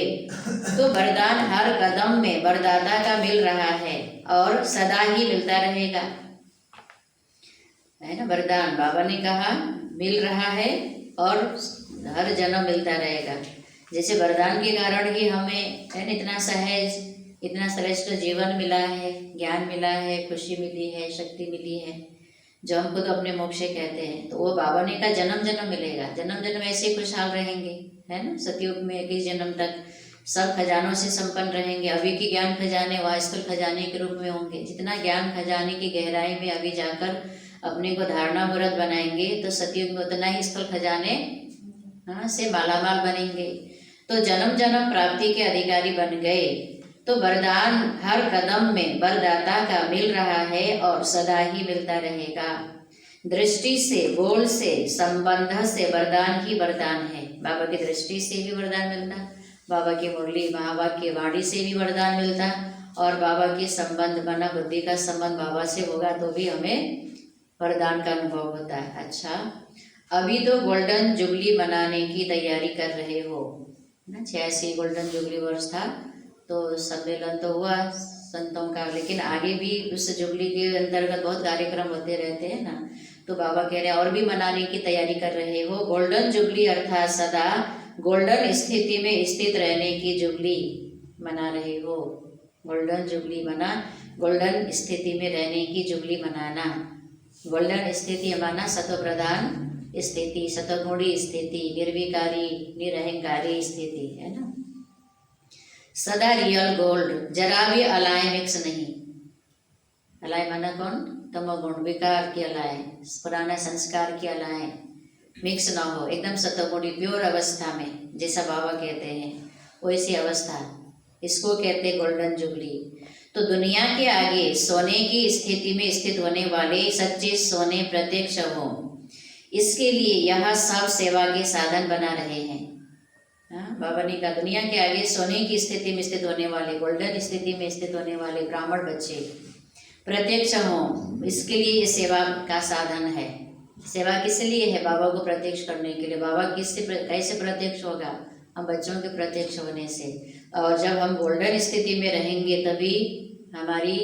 तो वरदान हर कदम में वरदाता का मिल रहा है और सदा ही मिलता रहेगा, है ना। वरदान बाबा ने कहा मिल रहा है और हर जन्म मिलता रहेगा। जैसे वरदान के कारण ही हमें, है ना, इतना सहज, इतना श्रेष्ठ जीवन मिला है, ज्ञान मिला है, खुशी मिली है, शक्ति मिली है, जो हम खुद अपने मोक्ष कहते हैं। तो वो बाबा ने कहा जन्म जन्म मिलेगा, जन्म जन्म ऐसे खुशहाल रहेंगे, है ना। सतयुग में 21 जन्म तक सब खजानों से संपन्न रहेंगे। अभी के ज्ञान खजाने वहाँ स्थूल खजाने के रूप में होंगे। जितना ज्ञान खजाने की गहराई में अभी जाकर अपने को धारणा मूर्त बनाएंगे तो सतयुग में उतना ही स्थूल खजाने से मालामाल बनेंगे। तो जन्म जन्म प्राप्ति के अधिकारी बन गए तो वरदान हर कदम में वरदाता का मिल रहा है और सदा ही मिलता रहेगा। दृष्टि से, बोल से, संबंध से वरदान ही वरदान है। बाबा की दृष्टि से भी वरदान मिलता, बाबा की मुरली महावाक्य वाणी से भी वरदान मिलता, और बाबा के संबंध मना बुद्धि का संबंध बाबा से होगा तो भी हमें वरदान का अनुभव होता है। अच्छा, अभी तो गोल्डन जुबली मनाने की तैयारी कर रहे हो ना। 86 गोल्डन जुबली वर्ष था तो सम्मेलन तो हुआ संतों का, लेकिन आगे भी उस जुबली के अंतर्गत बहुत कार्यक्रम होते रहते हैं ना। तो बाबा कह रहे हैं और भी मनाने की तैयारी कर रहे हो। गोल्डन जुबली अर्थात सदा गोल्डन स्थिति में स्थित रहने की जुबली मना रहे हो। गोल्डन जुबली मना, गोल्डन स्थिति में रहने की जुबली मनाना। गोल्डन स्थिति माना सत्व प्रधान स्थिति, सतगुणी स्थिति, निर्विकारी निरहंकारी स्थिति, है ना। सदा रियल गोल्ड, जरा भी अलाय मिक्स नहीं। अलाय माना कौन? तमोगुण, विकार की अलाय, पुराना संस्कार की अलाय मिक्स ना हो, एकदम सतगुणी प्योर अवस्था में, जैसा बाबा कहते हैं वैसी अवस्था, इसको कहते हैं गोल्डन जुबली। तो दुनिया के आगे सोने की स्थिति में स्थित होने वाले सच्चे सोने प्रत्यक्ष हो, इसके लिए यह सब सेवा के साधन बना रहे हैं। बाबा ने कहा दुनिया के आगे सोने की स्थिति में स्थित होने वाले, गोल्डन स्थिति में स्थित होने वाले ब्राह्मण बच्चे प्रत्यक्ष हों, इसके लिए ये सेवा का साधन है। सेवा किस लिए है? बाबा को प्रत्यक्ष करने के लिए। बाबा किससे कैसे प्रत्यक्ष होगा? हम बच्चों के प्रत्यक्ष होने से। और जब हम गोल्डन स्थिति में रहेंगे तभी हमारी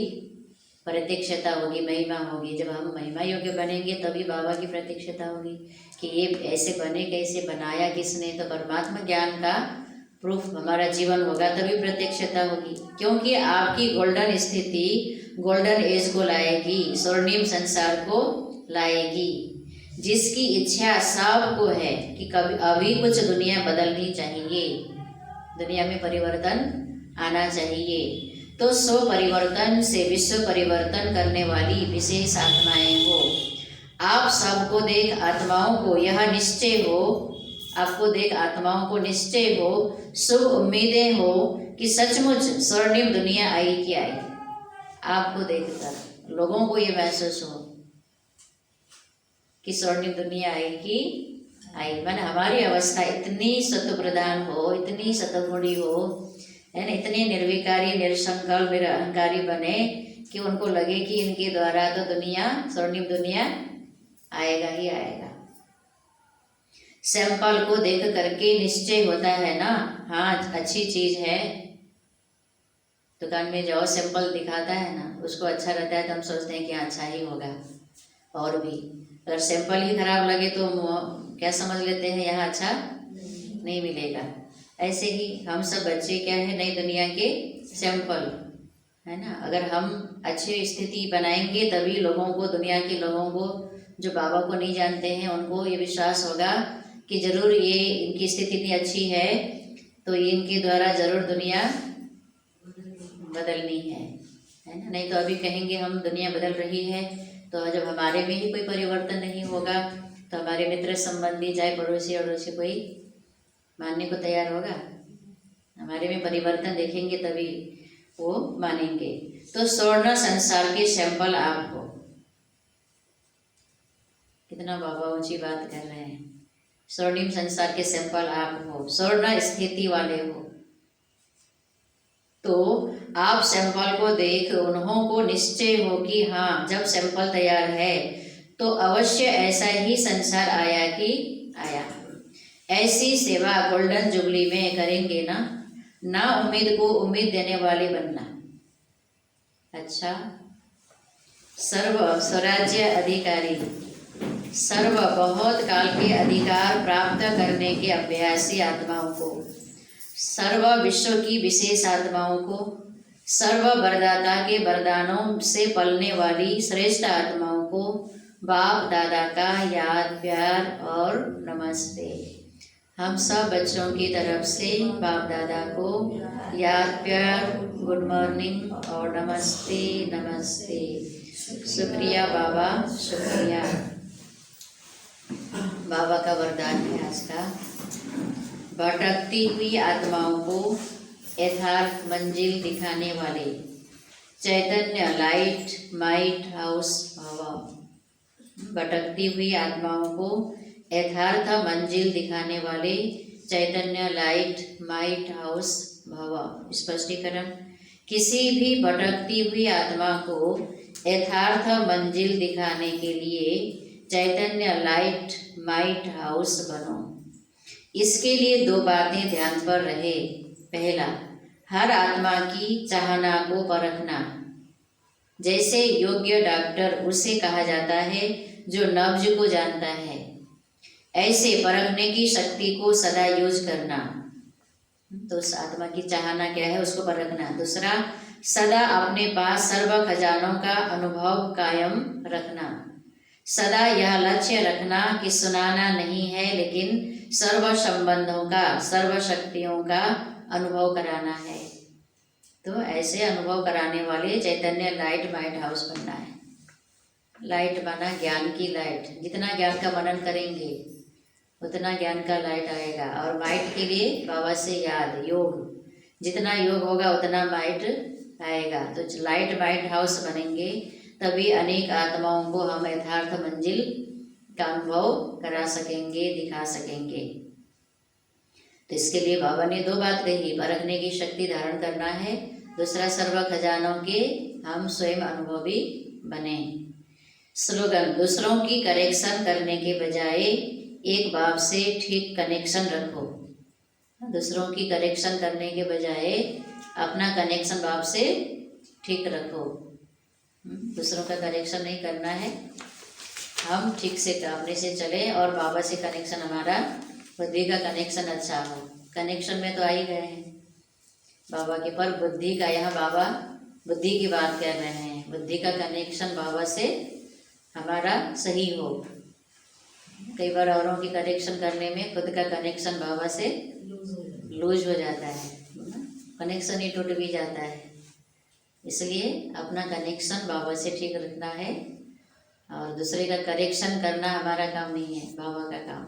प्रत्यक्षता होगी, महिमा होगी। जब हम महिमा योग्य बनेंगे तभी बाबा की प्रत्यक्षता होगी कि ये ऐसे बने, कैसे बनाया किसने। तो परमात्मा ज्ञान का प्रूफ हमारा जीवन होगा तभी प्रत्यक्षता होगी, क्योंकि आपकी गोल्डन स्थिति गोल्डन एज को लाएगी, स्वर्णिम संसार को लाएगी। जिसकी इच्छा सबको है कि कभी अभी कुछ दुनिया बदलनी चाहिए, दुनिया में परिवर्तन आना चाहिए, तो स्व परिवर्तन से विश्व परिवर्तन करने वाली विशेष आत्माएं हो। आप सबको देख आत्माओं को यह निश्चय हो, आपको देख आत्माओं को निश्चय हो, शुभ उम्मीदें हो कि सचमुच स्वर्णिम दुनिया आई कि आई। आपको देखकर लोगों को ये महसूस हो कि स्वर्णिम दुनिया आई कि आई। माने हमारी अवस्था इतनी सत्व प्रधान हो, इतनी सतगुणी हो, है ना, इतने निर्विकारी निरसंकल्प निरअहंकारी बने कि उनको लगे कि इनके द्वारा तो दुनिया, स्वर्णिम दुनिया आएगा ही आएगा। सैंपल को देख करके निश्चय होता है ना, हाँ अच्छी चीज है। दुकान में जाओ, सैंपल दिखाता है ना, उसको अच्छा रहता है तो हम सोचते हैं कि अच्छा ही होगा। और भी अगर सैंपल ही खराब लगे तो क्या समझ लेते हैं यहाँ अच्छा नहीं मिलेगा। ऐसे ही हम सब बच्चे क्या है, नई दुनिया के सैंपल, है ना। अगर हम अच्छी स्थिति बनाएंगे तभी लोगों को, दुनिया के लोगों को जो बाबा को नहीं जानते हैं उनको ये विश्वास होगा कि जरूर ये इनकी स्थिति इतनी अच्छी है तो ये इनके द्वारा जरूर दुनिया बदलनी है ना। नहीं तो अभी कहेंगे हम दुनिया बदल रही है, तो जब हमारे में ही कोई परिवर्तन नहीं होगा तो हमारे मित्र संबंधी चाहे पड़ोसी अड़ोसी कोई मानने को तैयार होगा? हमारे में परिवर्तन देखेंगे तभी वो मानेंगे। तो स्वर्ण संसार के सैंपल आप हो। कितना बाबा ऊंची बात कर रहे हैं। स्वर्णिम संसार के सैंपल आप हो, स्वर्ण स्थिति वाले हो। तो आप सैंपल को देख उन्हों को निश्चय हो कि हाँ जब सैंपल तैयार है तो अवश्य ऐसा ही संसार आया कि आया। ऐसी सेवा गोल्डन जुबली में करेंगे ना उम्मीद को उम्मीद देने वाले बनना। अच्छा, सर्व स्वराज्य अधिकारी, सर्व बहुत काल के अधिकार प्राप्त करने के अभ्यासी आत्माओं को, सर्व विश्व की विशेष आत्माओं को, सर्व वरदाता के वरदानों से पलने वाली श्रेष्ठ आत्माओं को बाप दादा का याद प्यार और नमस्ते। हम सब बच्चों की तरफ से बाप दादा को याद प्यार गुड मॉर्निंग और नमस्ते नमस्ते। शुक्रिया बाबा, शुक्रिया। बाबा का वरदान है आज का। भटकती हुई आत्माओं को यथार्थ मंजिल दिखाने वाले चैतन्य लाइट माइट हाउस भव। भटकती हुई आत्माओं को यथार्थ मंजिल दिखाने वाले चैतन्य लाइट माइट हाउस भव। स्पष्टीकरण, किसी भी भटकती हुई आत्मा को यथार्थ मंजिल दिखाने के लिए चैतन्य लाइट माइट हाउस बनो। इसके लिए दो बातें ध्यान पर रहे। पहला, हर आत्मा की चाहना को परखना। जैसे योग्य डॉक्टर उसे कहा जाता है जो नब्ज को जानता है, ऐसे परखने की शक्ति को सदा यूज करना। तो उस आत्मा की चाहना क्या है उसको परखना। दूसरा, सदा अपने पास सर्व खजानों का अनुभव कायम रखना। सदा यह लक्ष्य रखना कि सुनाना नहीं है लेकिन सर्व संबंधों का सर्व शक्तियों का अनुभव कराना है। तो ऐसे अनुभव कराने वाले चैतन्य लाइट माइट हाउस बनना है। लाइट बना ज्ञान की लाइट। जितना ज्ञान का मनन करेंगे उतना ज्ञान का लाइट आएगा। और माइट के लिए बाबा से याद, योग। जितना योग होगा उतना माइट आएगा। तो लाइट माइट हाउस बनेंगे तभी अनेक आत्माओं को हम यथार्थ मंजिल का अनुभव करा सकेंगे, दिखा सकेंगे। तो इसके लिए बाबा ने दो बात कही, परखने की शक्ति धारण करना है। दूसरा, सर्व खजानों के हम स्वयं अनुभवी बने। स्लोगन, दूसरों की करेक्शन करने के बजाय एक बाप से ठीक कनेक्शन रखो। दूसरों की करेक्शन करने के बजाय अपना कनेक्शन बाप से ठीक रखो। दूसरों का करेक्शन नहीं करना है, हम ठीक से अपने से चले और बाबा से कनेक्शन, हमारा बुद्धि का कनेक्शन अच्छा हो। कनेक्शन में तो आ ही गए हैं बाबा के, पर बुद्धि का, यहाँ बाबा बुद्धि की बात कर रहे हैं। बुद्धि का कनेक्शन बाबा से हमारा सही हो। कई बार औरों की कनेक्शन करने में खुद का कनेक्शन बाबा से लूज हो जाता है, कनेक्शन ही टूट भी जाता है। इसलिए अपना कनेक्शन बाबा से ठीक रखना है और दूसरे का करेक्शन करना हमारा काम नहीं है, बाबा का काम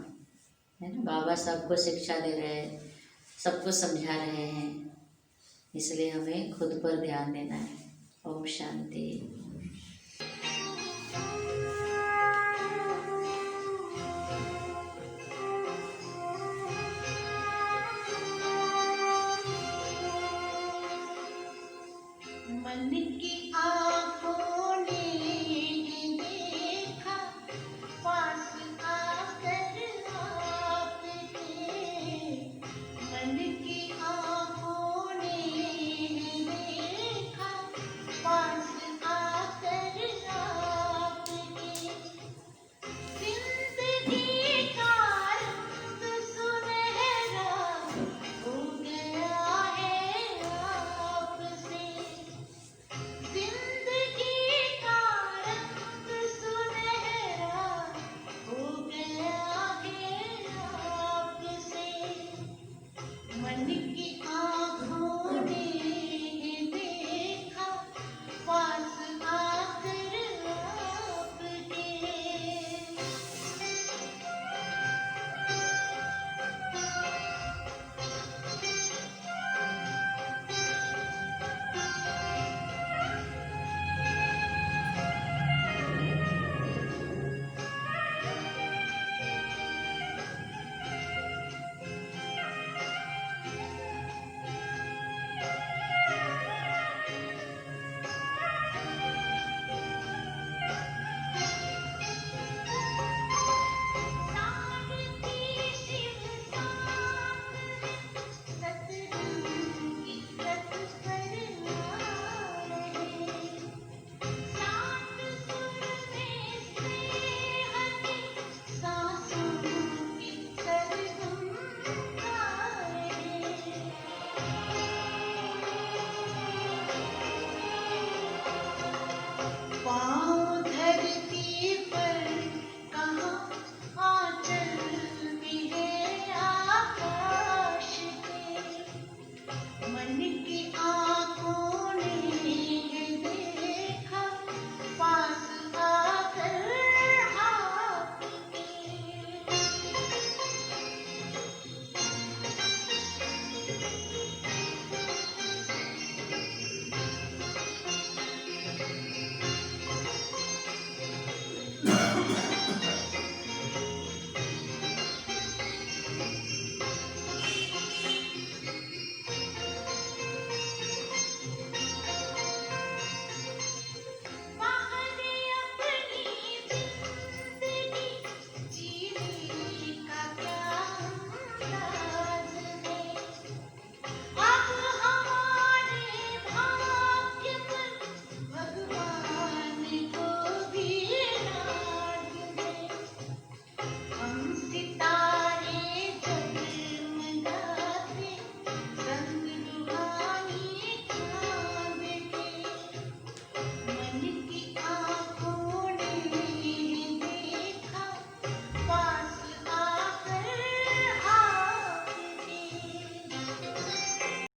है ना। बाबा सबको शिक्षा दे रहे हैं, सबको समझा रहे हैं, इसलिए हमें खुद पर ध्यान देना है। ओम शांति। मन की आँखों ने देखा पास आकर आपके। मन की आँखों ने देखा पास आकर आपके। जिंदगी का रंग सुनहरा हो गया है आपसे। जिंदगी का रंग सुनहरा हो गया है आपसे। मन की